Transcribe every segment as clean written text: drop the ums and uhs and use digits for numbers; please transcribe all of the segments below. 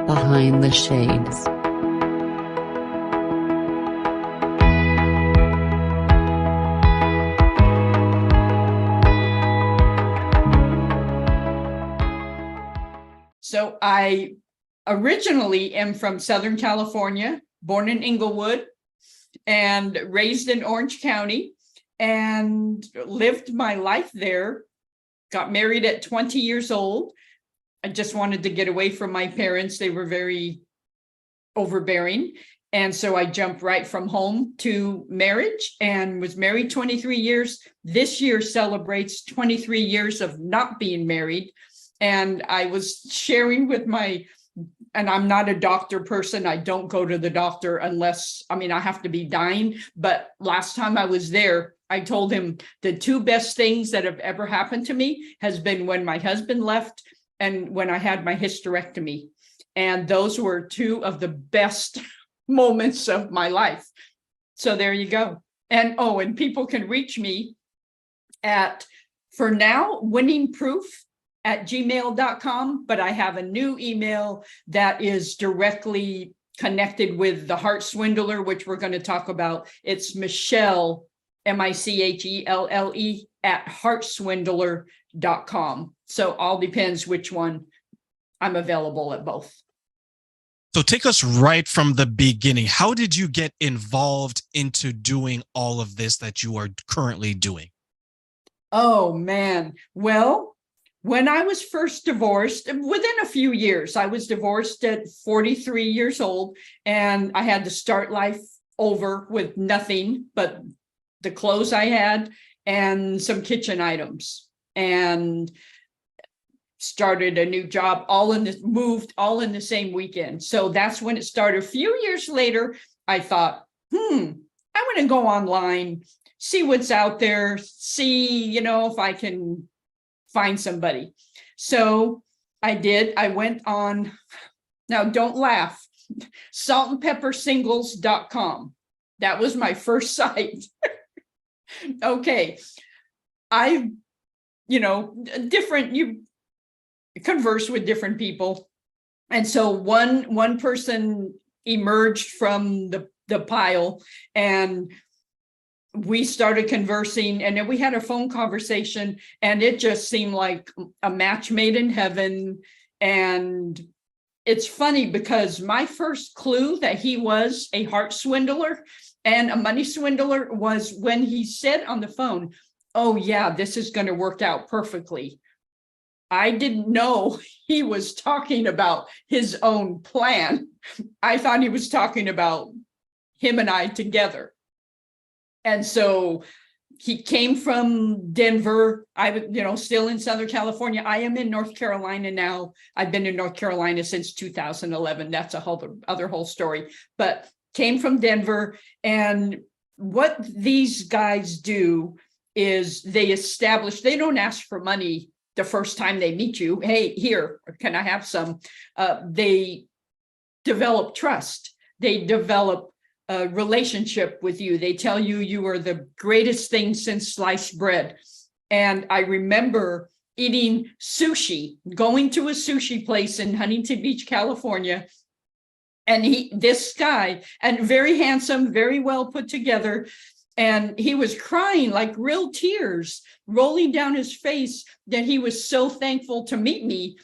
Behind the Shades. So I originally am from Southern California, born in Inglewood and raised in Orange County, and lived my life there. Got married at 20 years old. I just wanted to get away from my parents. They were very overbearing. And so I jumped right from home to marriage and was married 23 years. This year celebrates 23 years of not being married. And I was sharing with and I'm not a doctor person. I don't go to the doctor unless, I have to be dying. But last time I was there, I told him the two best things that have ever happened to me has been when my husband left and when I had my hysterectomy. And those were two of the best moments of my life. So there you go. And people can reach me at, for now, winningproof@gmail.com, but I have a new email that is directly connected with the Heart Swindler, which we're going to talk about. It's Michelle, Michelle, @heartswindler.com. So all depends which one. I'm available at both. So take us right from the beginning. How did you get involved into doing all of this that you are currently doing? Oh, man. Well, when I was first divorced, within a few years, I was divorced at 43 years old, and I had to start life over with nothing but the clothes I had and some kitchen items, and started a new job, moved all in the same weekend. So that's when it started. A few years later, I thought, I want to go online, see what's out there, see, if I can find somebody. So I did. I went on, now don't laugh, saltandpeppersingles.com. That was my first site. Okay. You converse with different people. And so one person emerged from the pile, and we started conversing, and then we had a phone conversation, and it just seemed like a match made in heaven. And it's funny because my first clue that he was a heart swindler and a money swindler was when he said on the phone, "Oh yeah, this is going to work out perfectly." I didn't know he was talking about his own plan. I thought he was talking about him and I together. And so he came from Denver. I was, still in Southern California. I am in North Carolina now. I've been in North Carolina since 2011. That's a whole story, but came from Denver. And what these guys do is they don't ask for money the first time they meet you. Hey, here, can I have some? They develop trust. They develop a relationship with you. They tell you you are the greatest thing since sliced bread. And I remember eating sushi, going to a sushi place in Huntington Beach, California. And this guy, and very handsome, very well put together, and he was crying, like real tears rolling down his face, that he was so thankful to meet me.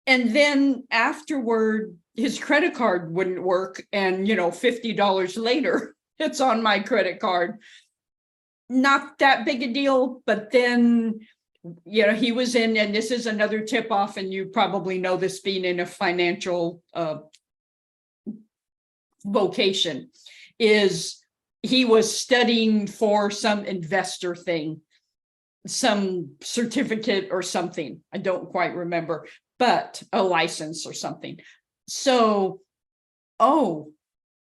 And then afterward, his credit card wouldn't work. And, $50 later, it's on my credit card. Not that big a deal. But then, he was in, and this is another tip off, and you probably know this being in a financial vocation, is he was studying for some investor thing, some certificate or something. I don't quite remember, but a license or something. So,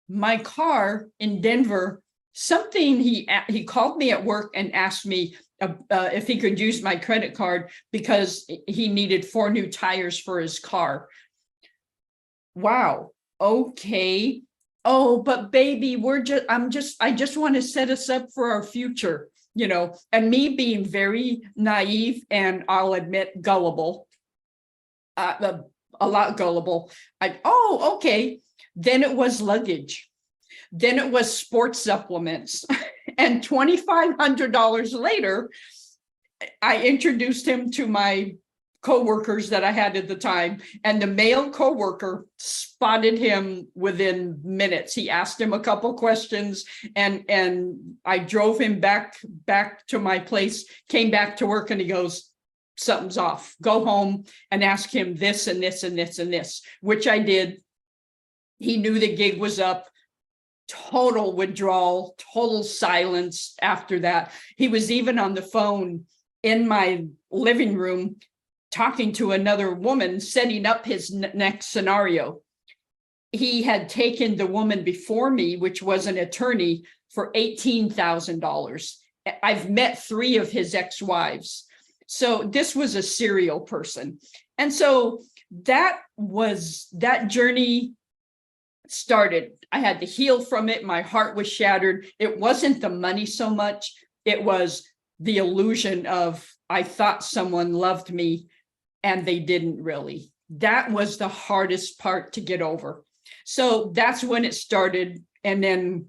my car in Denver, he called me at work and asked me if he could use my credit card because he needed 4 new tires for his car. Wow. Okay. Oh, but baby, I just want to set us up for our future, and me being very naive and, I'll admit, gullible. a lot gullible. Oh, okay. Then it was luggage. Then it was sports supplements. And $2,500 later, I introduced him to my coworkers that I had at the time, and the male coworker spotted him within minutes. He asked him a couple questions, and I drove him back to my place, came back to work, and he goes, something's off. Go home and ask him this and this and this and this, which I did. He knew the gig was up. Total withdrawal, total silence after that. He was even on the phone in my living room talking to another woman, setting up his next scenario. He had taken the woman before me, which was an attorney, for $18,000. I've met 3 of his ex-wives. So this was a serial person. And so that journey started. I had to heal from it. My heart was shattered. It wasn't the money so much. It was the illusion of, I thought someone loved me and they didn't really. That was the hardest part to get over. So that's when it started. And then,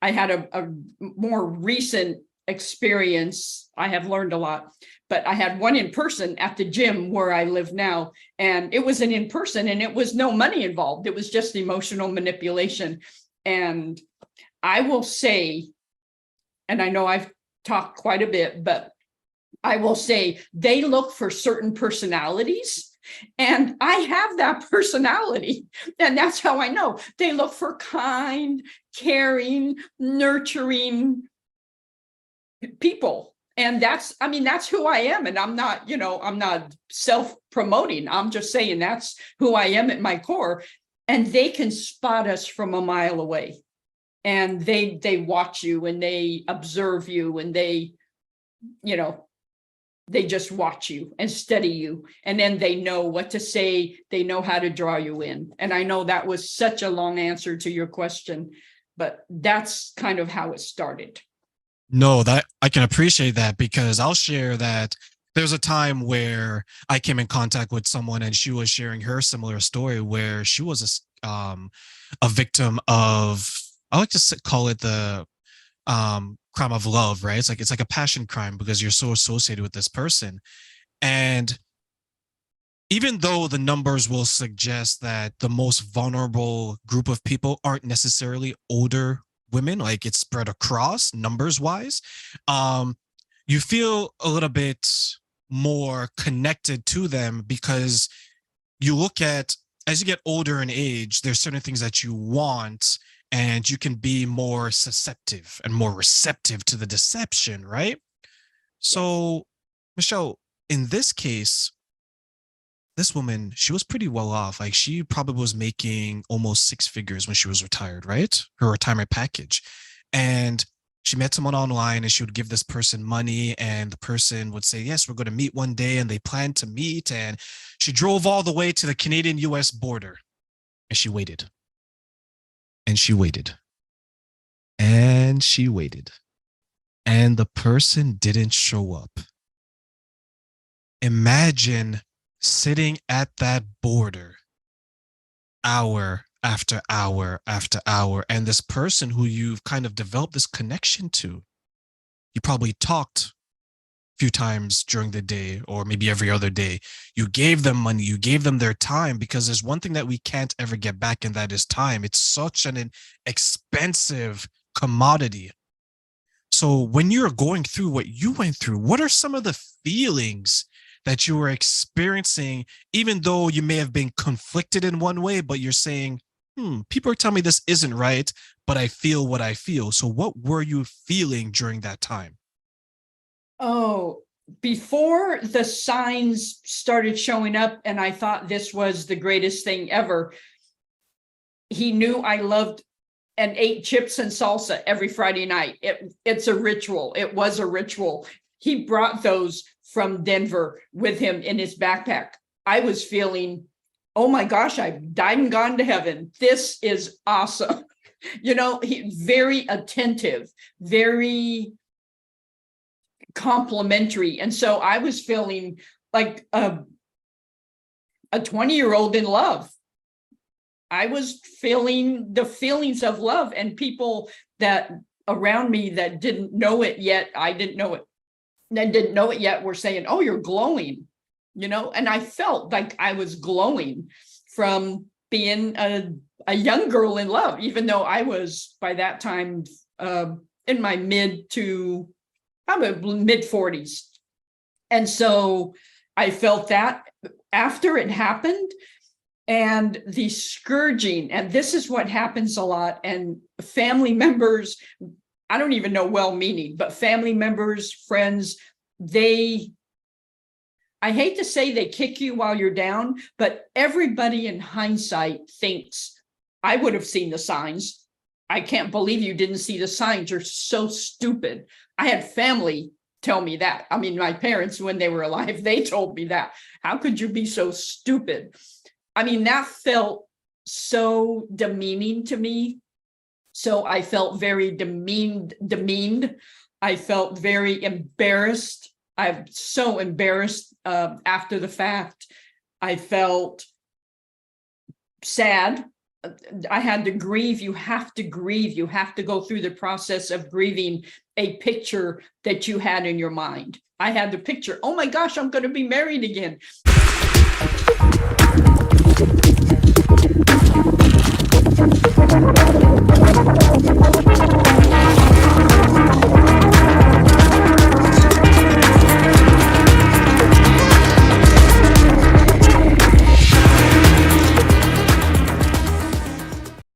I had a more recent experience. I have learned a lot, but I had one in person at the gym where I live now. And it was an in person, and it was no money involved. It was just emotional manipulation. And I will say, and I know I've talked quite a bit, but I will say they look for certain personalities, and I have that personality. And that's how I know. They look for kind, caring, nurturing people. And that's who I am. And I'm not, I'm not self-promoting. I'm just saying that's who I am at my core. And they can spot us from a mile away. And they watch you and they observe you, and they just watch you and study you. And then they know what to say. They know how to draw you in. And I know that was such a long answer to your question, but that's kind of how it started. No, that I can appreciate that, because I'll share that there's a time where I came in contact with someone and she was sharing her similar story where she was a victim of, I like to call it the crime of love, right? It's like a passion crime because you're so associated with this person. And even though the numbers will suggest that the most vulnerable group of people aren't necessarily older women, like it's spread across numbers wise, you feel a little bit more connected to them because you look at, as you get older in age, there's certain things that you want, and you can be more susceptible and more receptive to the deception, right? So, Michelle, in this case, this woman, she was pretty well off. Like, she probably was making almost 6 figures when she was retired, right? Her retirement package. And she met someone online, and she would give this person money, and the person would say, yes, we're going to meet one day. And they planned to meet. And she drove all the way to the Canadian-US border, and she waited. And she waited. And she waited. And the person didn't show up. Imagine sitting at that border hour after hour after hour, and this person who you've kind of developed this connection to, you probably talked a few times during the day or maybe every other day. You gave them money, you gave them their time, because there's one thing that we can't ever get back, and that is time. It's such an expensive commodity. So when you're going through what you went through, what are some of the feelings that you were experiencing, even though you may have been conflicted in one way, but you're saying, people are telling me this isn't right, but I feel what I feel. So what were you feeling during that time? Oh, before the signs started showing up and I thought this was the greatest thing ever, he knew I loved and ate chips and salsa every Friday night. It's a ritual. It was a ritual. He brought those from Denver with him in his backpack. I was feeling, oh my gosh, I've died and gone to heaven. This is awesome. He very attentive, very complimentary. And so I was feeling like a 20-year-old in love. I was feeling the feelings of love, and people that around me that didn't know it yet, I didn't know it, that didn't know it yet, were saying, oh, you're glowing, and I felt like I was glowing from being a young girl in love, even though I was by that time in my mid 40s. And so I felt that after it happened. And the scourging, and this is what happens a lot, and family members, I don't even know well-meaning, but family members, friends, I hate to say they kick you while you're down, but everybody in hindsight thinks, I would have seen the signs. I can't believe you didn't see the signs. You're so stupid. I had family tell me that. I mean, my parents, when they were alive, they told me that. How could you be so stupid? I mean, that felt so demeaning to me. So I felt very demeaned. I felt very embarrassed. I'm so embarrassed after the fact. I felt sad. I had to grieve. You have to grieve. You have to go through the process of grieving a picture that you had in your mind. I had the picture, oh my gosh, I'm going to be married again.